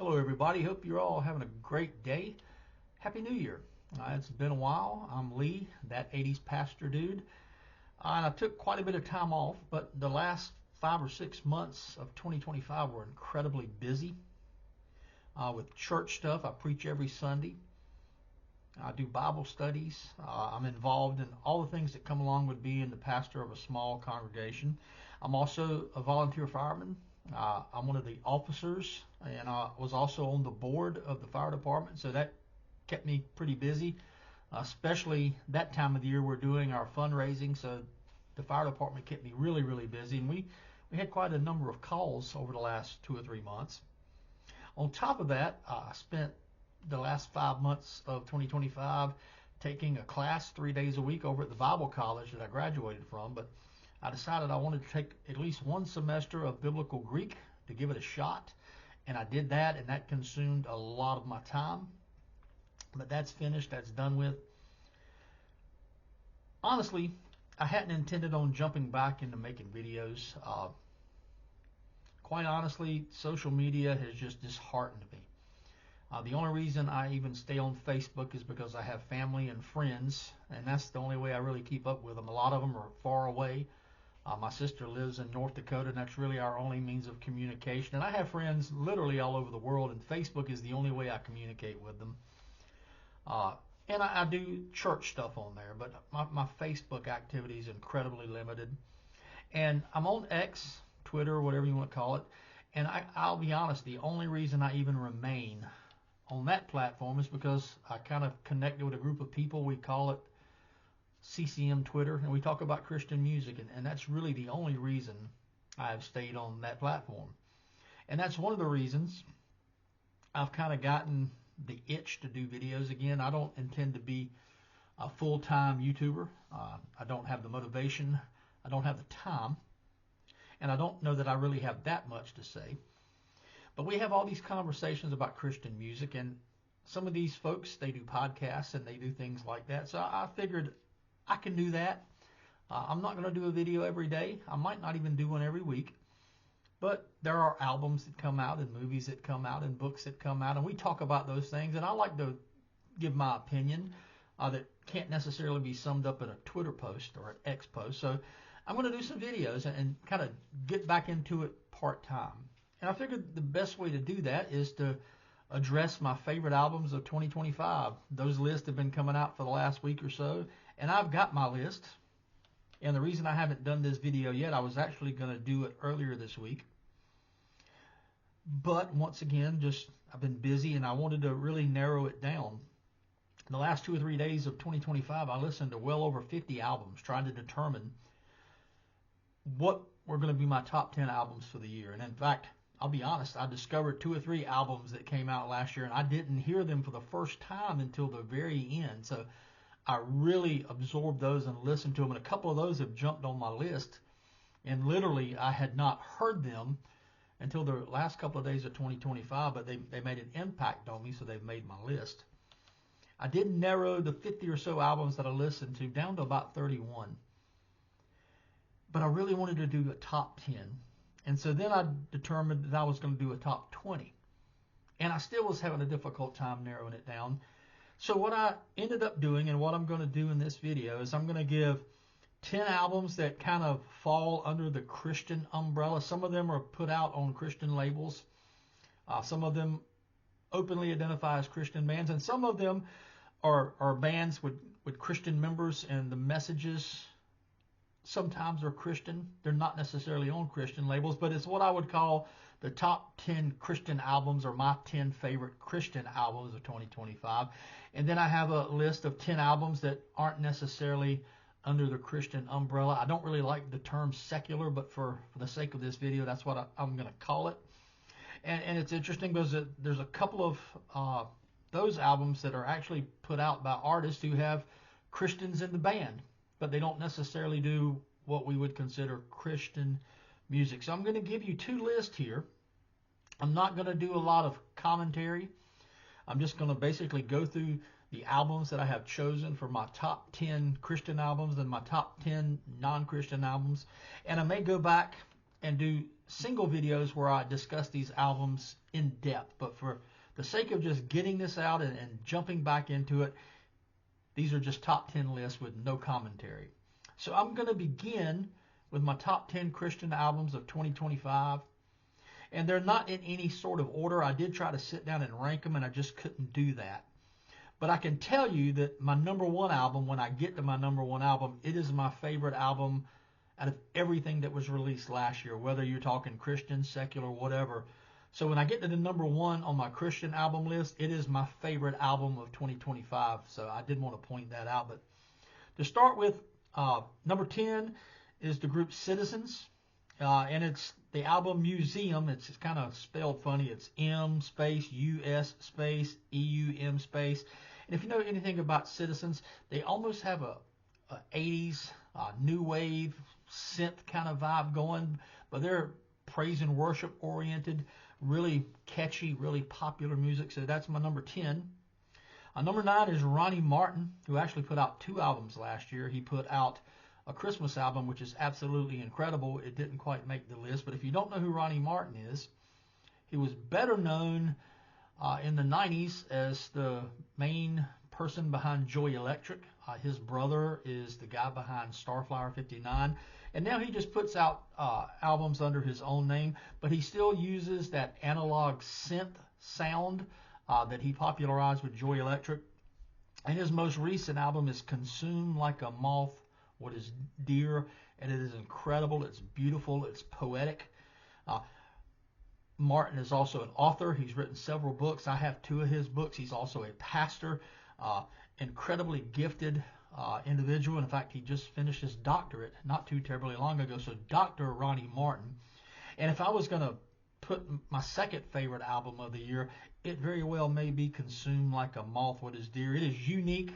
Hello, everybody. Hope you're all having a great day. Happy New Year. It's been a while. I'm Lee, that 80s pastor dude. And I took quite a bit of time off, but the last 5 or 6 months of 2025 were incredibly busy with church stuff. I preach every Sunday. I do Bible studies. I'm involved in all the things that come along with being the pastor of a small congregation. I'm also a volunteer fireman. I'm one of the officers, and I was also on the board of the fire department, so that kept me pretty busy, especially that time of the year we're doing our fundraising, so the fire department kept me really, really busy, and we had quite a number of calls over the last 2 or 3 months. On top of that, I spent the last 5 months of 2025 taking a class 3 days a week over at the Bible college that I graduated from, but I decided I wanted to take at least one semester of biblical Greek to give it a shot, and I did that, and that consumed a lot of my time. But that's finished, that's done with. Honestly, I hadn't intended on jumping back into making videos. Quite honestly, social media has just disheartened me. The only reason I even stay on Facebook is because I have family and friends, and that's the only way I really keep up with them. A lot of them are far away. My sister lives in North Dakota, and that's really our only means of communication. And I have friends literally all over the world, and Facebook is the only way I communicate with them. And I do church stuff on there, but my Facebook activity is incredibly limited. And I'm on X, Twitter, whatever you want to call it. And I'll be honest, the only reason I even remain on that platform is because I kind of connected with a group of people. We call it CCM Twitter, and we talk about Christian music, and that's really the only reason I've stayed on that platform. And that's one of the reasons I've kind of gotten the itch to do videos again. I don't intend to be a full-time YouTuber. I don't have the motivation. I don't have the time. And I don't know that I really have that much to say. But we have all these conversations about Christian music, and some of these folks, they do podcasts and they do things like that. So I figured I can do that. I'm not going to do a video every day. I might not even do one every week. But there are albums that come out and movies that come out and books that come out, and we talk about those things. And I like to give my opinion that can't necessarily be summed up in a Twitter post or an X post. So I'm going to do some videos and kind of get back into it part-time. And I figured the best way to do that is to address my favorite albums of 2025. Those lists have been coming out for the last week or so, and I've got my list. And the reason I haven't done this video yet, I was actually going to do it earlier this week. But once again, I've been busy, and I wanted to really narrow it down. In the last 2 or 3 days of 2025, I listened to well over 50 albums, trying to determine what were going to be my top 10 albums for the year. And in fact, I'll be honest, I discovered 2 or 3 albums that came out last year, and I didn't hear them for the first time until the very end. So I really absorbed those and listened to them, and a couple of those have jumped on my list, and literally I had not heard them until the last couple of days of 2025, but they made an impact on me, so they've made my list. I did narrow the 50 or so albums that I listened to down to about 31, but I really wanted to do a top 10, and so then I determined that I was going to do a top 20, and I still was having a difficult time narrowing it down. So what I ended up doing, and what I'm going to do in this video, is I'm going to give 10 albums that kind of fall under the Christian umbrella. Some of them are put out on Christian labels. Some of them openly identify as Christian bands, and some of them are bands with Christian members, and the messages sometimes are Christian. They're not necessarily on Christian labels, but it's what I would call the top 10 Christian albums, or my 10 favorite Christian albums of 2025. And then I have a list of 10 albums that aren't necessarily under the Christian umbrella. I don't really like the term secular, but for the sake of this video, that's what I'm going to call it. And it's interesting because there's a couple of those albums that are actually put out by artists who have Christians in the band, but they don't necessarily do what we would consider Christian music. So I'm going to give you 2 lists here. I'm not going to do a lot of commentary. I'm just going to basically go through the albums that I have chosen for my top 10 Christian albums and my top 10 non-Christian albums. And I may go back and do single videos where I discuss these albums in depth. But for the sake of just getting this out and jumping back into it, these are just top 10 lists with no commentary. So I'm going to begin with my top 10 Christian albums of 2025. And they're not in any sort of order. I did try to sit down and rank them, and I just couldn't do that. But I can tell you that my number one album, when I get to my number one album, it is my favorite album out of everything that was released last year, whether you're talking Christian, secular, whatever. So when I get to the number one on my Christian album list, it is my favorite album of 2025. So I did want to point that out. But to start with, number 10 is the group Citizens. And it's the album Museum. It's kind of spelled funny. It's M space US space EUM space. And if you know anything about Citizens, they almost have a 80s new wave synth kind of vibe going, but they're praise and worship oriented, really catchy, really popular music. So that's my number 10. Number 9 is Ronnie Martin, who actually put out 2 albums last year. He put out a Christmas album, which is absolutely incredible. It didn't quite make the list, but if you don't know who Ronnie Martin is, he was better known in the 90s as the main person behind Joy Electric. His brother is the guy behind Starflyer 59, and now he just puts out albums under his own name, but he still uses that analog synth sound that he popularized with Joy Electric. And his most recent album is Consume Like a Moth What Is Dear, and it is incredible. It's beautiful. It's poetic. Martin is also an author. He's written several books. I have 2 of his books. He's also a pastor, incredibly gifted individual. In fact, he just finished his doctorate not too terribly long ago. So Dr. Ronnie Martin. And if I was going to put my second favorite album of the year, it very well may be Consume Like a Moth What Is Dear. It is unique,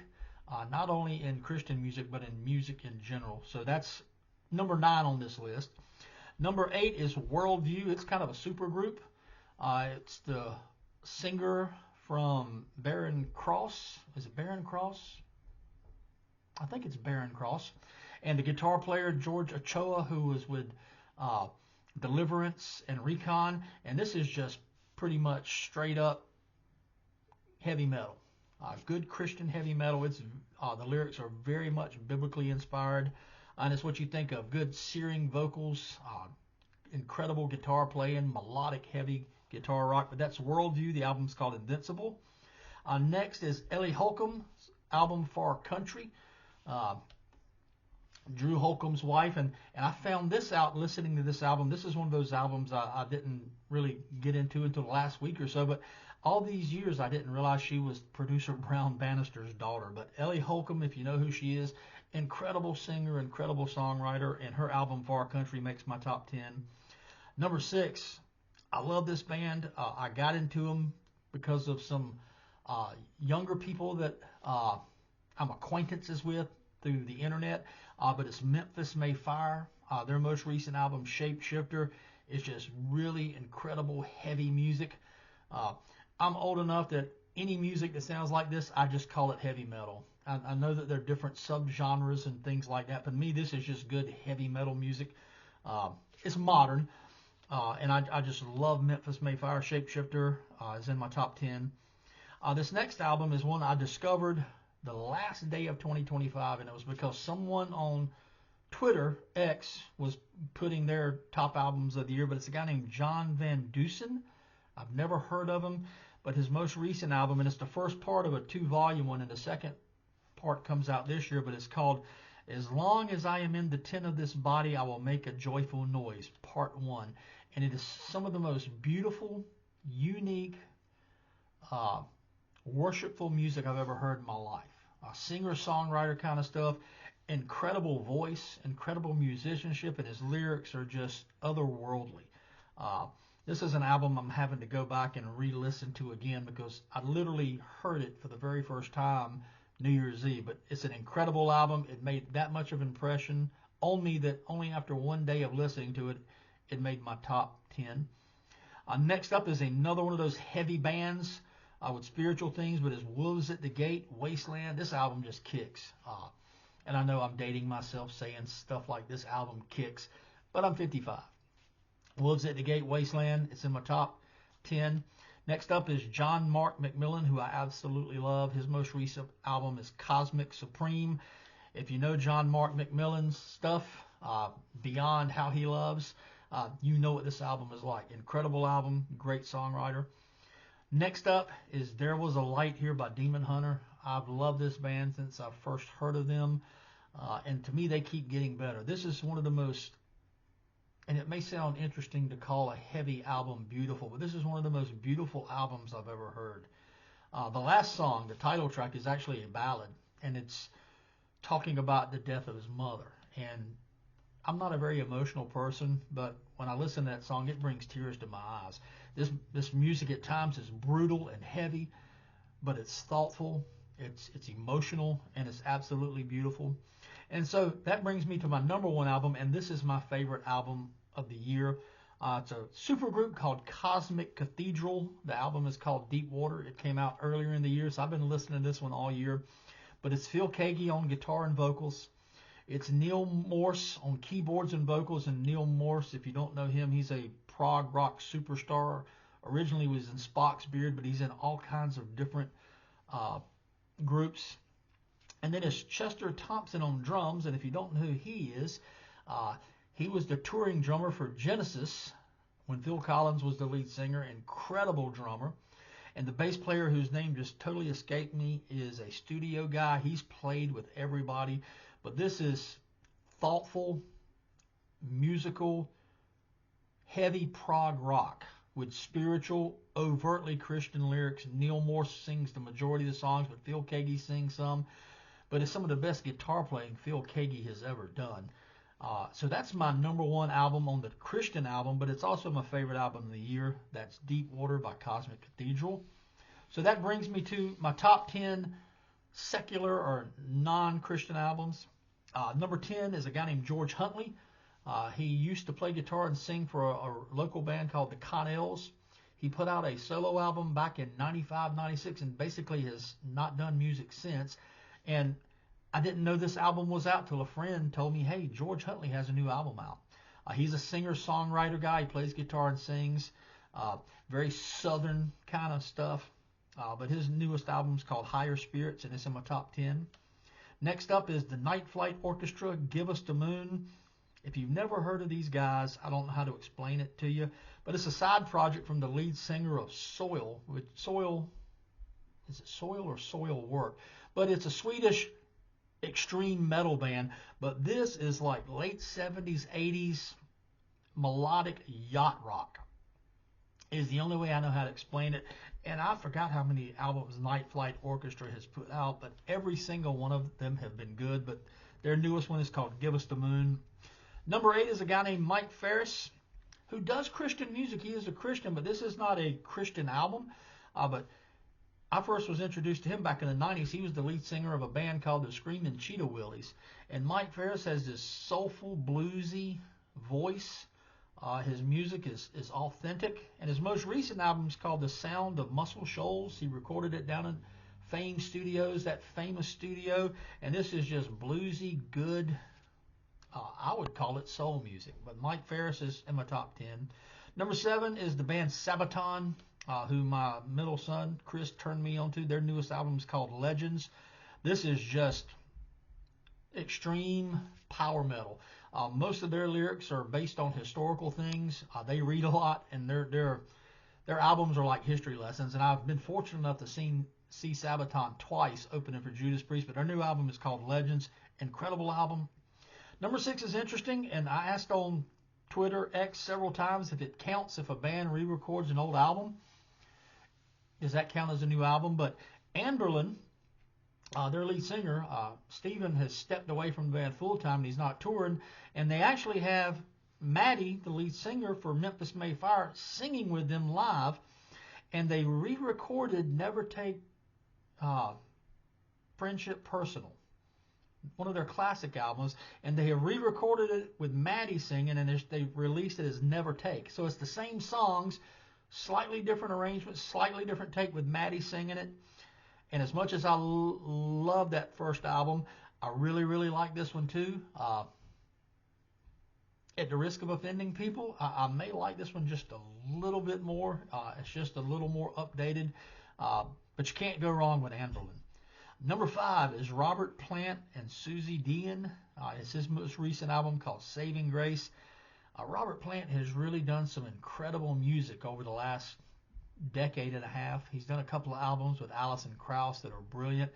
not only in Christian music, but in music in general. So that's number 9 on this list. Number 8 is Worldview. It's kind of a super group. It's the singer from Barren Cross. Is it Barren Cross? I think it's Barren Cross. And the guitar player, George Ochoa, who was with Deliverance and Recon. And this is just pretty much straight up heavy metal. Good Christian heavy metal. It's the lyrics are very much biblically inspired. And it's what you think of. Good searing vocals, incredible guitar playing, melodic heavy guitar rock. But that's Worldview. The album's called Invincible. Next is Ellie Holcomb's album Far Country. Drew Holcomb's wife. And I found this out listening to this album. This is one of those albums I didn't really get into until the last week or so. But all these years I didn't realize she was producer Brown Bannister's daughter. But Ellie Holcomb, if you know who she is, incredible singer, incredible songwriter, and her album Far Country makes my top 10. Number 6, I love this band. I got into them because of some younger people that I'm acquaintances with through the internet, but it's Memphis May Fire. Their most recent album, Shapeshifter, is just really incredible heavy music. I'm old enough that any music that sounds like this, I just call it heavy metal. I know that there are different subgenres and things like that, but me, this is just good heavy metal music. It's modern, and I just love Memphis May Fire. Shapeshifter is in my top 10. This next album is one I discovered the last day of 2025, and it was because someone on Twitter, X, was putting their top albums of the year, but it's a guy named John Van Dusen. I've never heard of him, but his most recent album, and it's the first part of a 2-volume one, and the second part comes out this year, but it's called As Long As I Am in the Tent of This Body, I Will Make a Joyful Noise, Part 1. And it is some of the most beautiful, unique, worshipful music I've ever heard in my life. Singer-songwriter kind of stuff, incredible voice, incredible musicianship, and his lyrics are just otherworldly. This is an album I'm having to go back and re-listen to again because I literally heard it for the very first time New Year's Eve. But it's an incredible album. It made that much of an impression on me that only after one day of listening to it, it made my top 10. Next up is another one of those heavy bands with spiritual things, but it's Wolves at the Gate, Wasteland. This album just kicks. And I know I'm dating myself saying stuff like this album kicks, but I'm 55. Wolves at the Gate, Wasteland. It's in my top 10. Next up is John Mark McMillan, who I absolutely love. His most recent album is Cosmic Supreme. If you know John Mark McMillan's stuff, beyond How He Loves, you know what this album is like. Incredible album, great songwriter. Next up is There Was a Light Here by Demon Hunter. I've loved this band since I first heard of them, and to me they keep getting better. This is one of the most, and it may sound interesting to call a heavy album beautiful, but this is one of the most beautiful albums I've ever heard. The last song, the title track, is actually a ballad, and it's talking about the death of his mother. And I'm not a very emotional person, but when I listen to that song, it brings tears to my eyes. This music at times is brutal and heavy, but it's thoughtful, it's emotional, and it's absolutely beautiful. And so that brings me to my number one album, and this is my favorite album of the year. It's a supergroup called Cosmic Cathedral. The album is called Deep Water. It came out earlier in the year, so I've been listening to this one all year. But it's Phil Keaggy on guitar and vocals. It's Neil Morse on keyboards and vocals. And Neil Morse, if you don't know him, he's a prog rock superstar. Originally was in Spock's Beard, but he's in all kinds of different groups. And then it's Chester Thompson on drums. And if you don't know who he is, he was the touring drummer for Genesis when Phil Collins was the lead singer. Incredible drummer. And the bass player, whose name just totally escaped me, is a studio guy. He's played with everybody. But this is thoughtful, musical, heavy prog rock with spiritual, overtly Christian lyrics. Neil Morse sings the majority of the songs, but Phil Keaggy sings some. But it's some of the best guitar playing Phil Keaggy has ever done. So that's my number one album on the Christian album, but it's also my favorite album of the year. That's Deep Water by Cosmic Cathedral. So that brings me to my top 10 secular or non-Christian albums. Number 10 is a guy named George Huntley. He used to play guitar and sing for a local band called the Connells. He put out a solo album back in 95, 96, and basically has not done music since. And I didn't know this album was out till a friend told me, hey, George Huntley has a new album out. He's a singer-songwriter guy. He plays guitar and sings. Very southern kind of stuff. But his newest album is called Higher Spirits, and it's in my top 10. Next up is the Night Flight Orchestra, Give Us the Moon. If you've never heard of these guys, I don't know how to explain it to you, but it's a side project from the lead singer of Soil. Is it Soil or Soil Work? But it's a Swedish extreme metal band, but this is like late 70s, 80s melodic yacht rock is the only way I know how to explain it. And I forgot how many albums Night Flight Orchestra has put out, but every single one of them have been good. But their newest one is called Give Us the Moon. Number 8 is a guy named Mike Ferris, who does Christian music. He is a Christian, but this is not a Christian album. But I first was introduced to him back in the 90s. He was the lead singer of a band called the Screaming Cheetah Willies. And Mike Ferris has this soulful, bluesy voice. His music is authentic. And his most recent album is called The Sound of Muscle Shoals. He recorded it down in Fame Studios, that famous studio. And this is just bluesy, good, I would call it soul music. But Mike Ferris is in my top 10. Number 7 is the band Sabaton, who my middle son, Chris, turned me on to. Their newest album is called Legends. This is just extreme power metal. Most of their lyrics are based on historical things. They read a lot, and their albums are like history lessons. And I've been fortunate enough to see Sabaton twice opening for Judas Priest, but their new album is called Legends. Incredible album. Number 6 is interesting, and I asked on Twitter X several times if it counts if a band re-records an old album. Does that count as a new album? But Anberlin, their lead singer, Steven, has stepped away from the band full-time, and he's not touring. And they actually have Maddie, the lead singer for Memphis May Fire, singing with them live. And they re-recorded Never Take Friendship Personal, one of their classic albums, and they have re-recorded it with Maddie singing, and they released it as Never Take. So it's the same songs, slightly different arrangements, slightly different take with Maddie singing it. And as much as I love that first album, I really, really like this one too. at the risk of offending people, I may like this one just a little bit more. It's just a little more updated, but you can't go wrong with Anne Boleyn. Number 5 is Robert Plant and Susie Dean. It's his most recent album called Saving Grace. Robert Plant has really done some incredible music over the last decade and a half. He's done a couple of albums with Alison Krauss that are brilliant.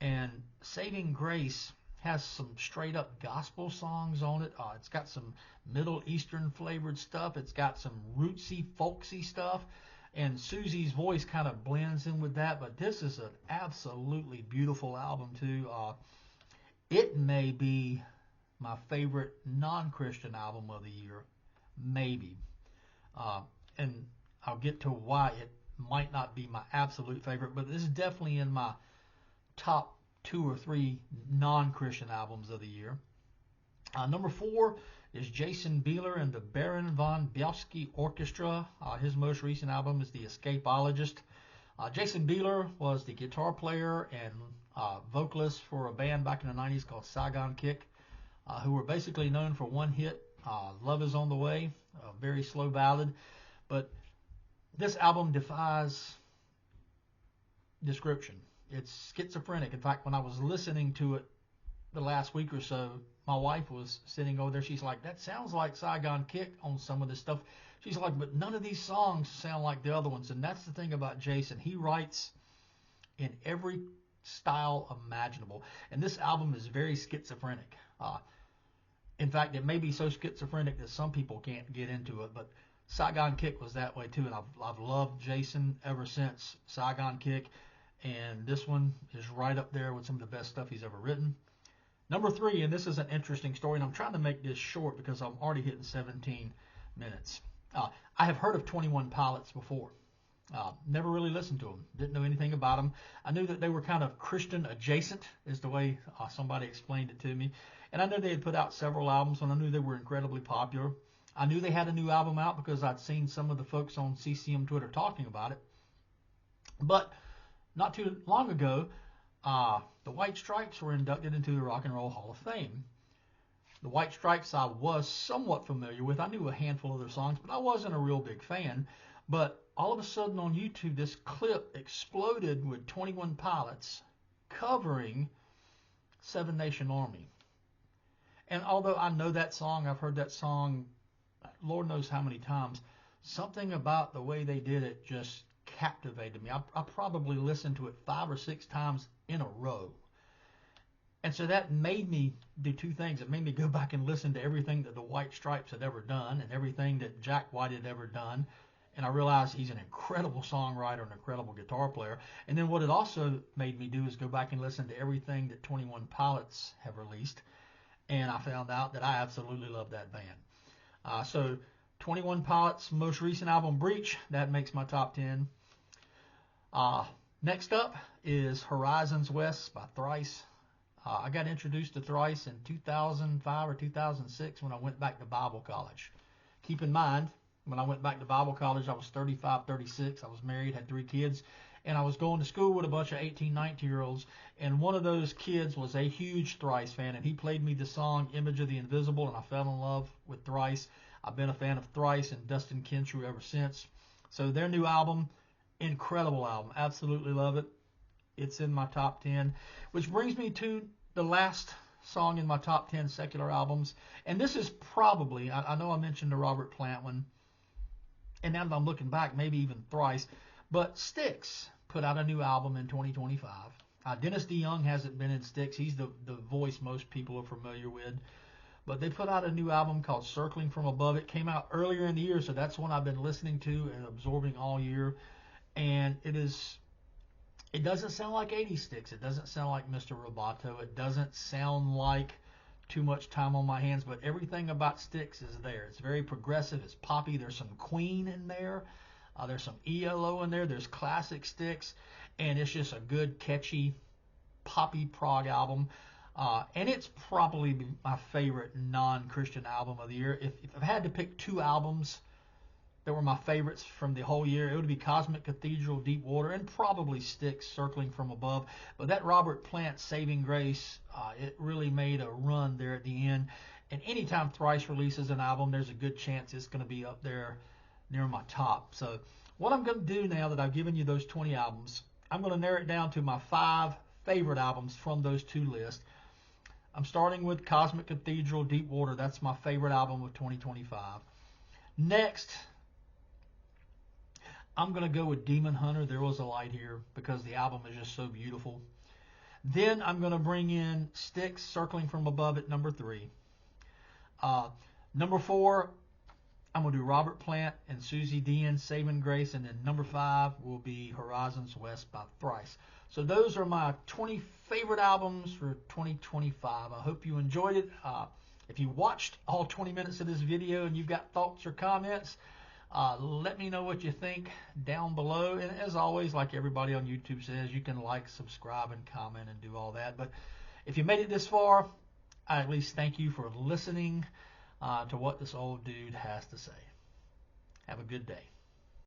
And Saving Grace has some straight up gospel songs on it. It's got some Middle Eastern flavored stuff. It's got some rootsy, folksy stuff. And Susie's voice kind of blends in with that. But this is an absolutely beautiful album too. It may be my favorite non-Christian album of the year, maybe. And I'll get to why it might not be my absolute favorite, but this is definitely in my top 2 or 3 non-Christian albums of the year. Number 4 is Jason Bieler and the Baron von Bielski Orchestra. His most recent album is The Escapologist. Jason Bieler was the guitar player and vocalist for a band back in the 90s called Saigon Kick, who were basically known for one hit, Love Is On The Way, a very slow ballad. But this album defies description. It's schizophrenic. In fact, when I was listening to it the last week or so, my wife was sitting over there. She's like, that sounds like Saigon Kick on some of this stuff. She's like, but none of these songs sound like the other ones. And that's the thing about Jason. He writes in every style imaginable. And this album is very schizophrenic. In fact, it may be so schizophrenic that some people can't get into it, but Saigon Kick was that way too, and I've loved Jason ever since Saigon Kick, and this one is right up there with some of the best stuff he's ever written. Number 3, and this is an interesting story, and I'm trying to make this short because I'm already hitting 17 minutes. I have heard of 21 Pilots before. Never really listened to them. Didn't know anything about them. I knew that they were kind of Christian adjacent, is the way somebody explained it to me. And I knew they had put out several albums, and I knew they were incredibly popular. I knew they had a new album out because I'd seen some of the folks on CCM Twitter talking about it. But not too long ago, the White Stripes were inducted into the Rock and Roll Hall of Fame. The White Stripes I was somewhat familiar with. I knew a handful of their songs, but I wasn't a real big fan. But all of a sudden on YouTube, this clip exploded with 21 Pilots covering Seven Nation Army. And although I know that song, I've heard that song Lord knows how many times, something about the way they did it just captivated me. I probably listened to it 5 or 6 times in a row. And so that made me do 2 things. It made me go back and listen to everything that the White Stripes had ever done and everything that Jack White had ever done. And I realized he's an incredible songwriter and incredible guitar player. And then what it also made me do is go back and listen to everything that 21 Pilots have released. And I found out that I absolutely love that band. So 21 Pilots' most recent album, Breach, that makes my top 10. Next up is Horizons West by Thrice. I got introduced to Thrice in 2005 or 2006 when I went back to Bible college. Keep in mind, when I went back to Bible college, I was 35, 36. I was married, had 3 kids, and I was going to school with a bunch of 18, 19-year-olds, and one of those kids was a huge Thrice fan, and he played me the song Image of the Invisible, and I fell in love with Thrice. I've been a fan of Thrice and Dustin Kensrue ever since. So their new album, incredible album. Absolutely love it. It's in my top 10, which brings me to the last song in my top 10 secular albums. And this is probably, I know I mentioned the Robert Plant one, and now that I'm looking back, maybe even Thrice, but Styx put out a new album in 2025. Dennis DeYoung hasn't been in Styx. He's the voice most people are familiar with. But they put out a new album called Circling From Above. It came out earlier in the year, so that's one I've been listening to and absorbing all year. And it doesn't sound like 80s Styx. It doesn't sound like Mr. Roboto. It doesn't sound like Too Much Time on My Hands, but everything about Styx is there. It's very progressive. It's poppy. There's some Queen in there. There's some ELO in there. There's classic Styx. And it's just a good, catchy, poppy prog album. And it's probably my favorite non-Christian album of the year. If I had to pick 2 albums that were my favorites from the whole year, it would be Cosmic Cathedral, Deep Water, and probably Styx, Circling From Above. But that Robert Plant, Saving Grace, it really made a run there at the end. And anytime Thrice releases an album, there's a good chance it's going to be up there near my top. So what I'm going to do now that I've given you those 20 albums, I'm going to narrow it down to my 5 favorite albums from those 2 lists. I'm starting with Cosmic Cathedral, Deep Water. That's my favorite album of 2025. Next, I'm going to go with Demon Hunter, There Was a Light Here, because the album is just so beautiful. Then I'm going to bring in Styx, Circling from Above at number 3. Number 4, I'm going to do Robert Plant and Susie Dean, Saving Grace. And then number 5 will be Horizons West by Thrice. So those are my 20 favorite albums for 2025. I hope you enjoyed it. If you watched all 20 minutes of this video and you've got thoughts or comments, let me know what you think down below. And as always, like everybody on YouTube says, you can like, subscribe, and comment and do all that. But if you made it this far, I at least thank you for listening to what this old dude has to say. Have a good day.